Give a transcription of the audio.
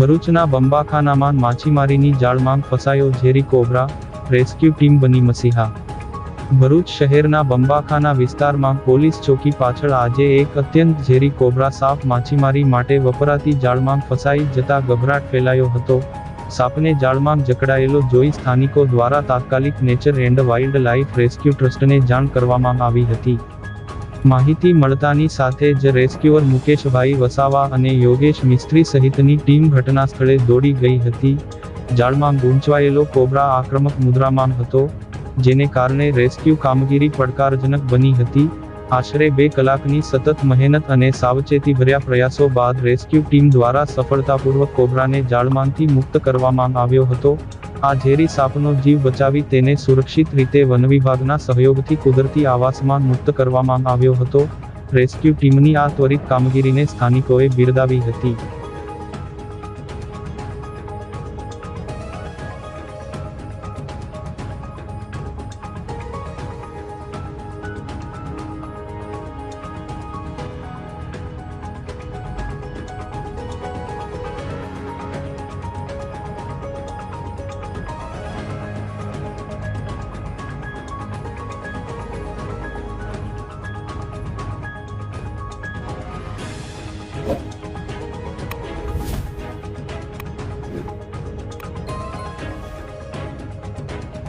ભરૂચના બંબાખાનામાં માછીમારીની જાળમાં ફસાયો ઝેરી cobra, rescue team બની મસીહા। ભરૂચ શહેરના બંબાખાના વિસ્તારમાં પોલીસ ચોકી પાછળ આજે એક અત્યંત ઝેરી કોબરા સાપ માછીમારી માટે વપરાતી જાળમાં ફસાઈ જતા ગભરાટ ફેલાયો હતો। સાપને જાળમાં જકડાયેલો જોઈ સ્થાનિકો દ્વારા તાત્કાલિક nature and wild life rescue ટ્રસ્ટને જાણ કરવામાં આવી હતી। માહિતી મળતાની સાથે જ રેસ્ક્યુઅર મુકેશભાઈ વસાવા અને યોગેશ મિસ્ત્રી સહિતની ટીમ ઘટના સ્થળે દોડી ગઈ હતી। જાળમાં ગૂંચવાયેલો કોબરા આક્રમક મુદ્રામાં હતો, જેને કારણે રેસ્ક્યુ કામગીરી પડકારજનક બની હતી। આશરે 2 કલાકની સતત મહેનત અને સાવચેતીભર્યા પ્રયાસો બાદ રેસ્ક્યુ ટીમ દ્વારા સફળતાપૂર્વક કોબરાને જાળમાંથી મુક્ત કરવામાં આવ્યો હતો। આ ઝેરી સાપનો જીવ બચાવી તેને સુરક્ષિત રીતે વનવિભાગના સહયોગથી કુદરતી આવાસમાં મુક્ત કરવામાં આવ્યો હતો। રેસ્ક્યુ ટીમની આ ત્વરિત કામગીરીને સ્થાનિકોએ બિરદાવી હતી।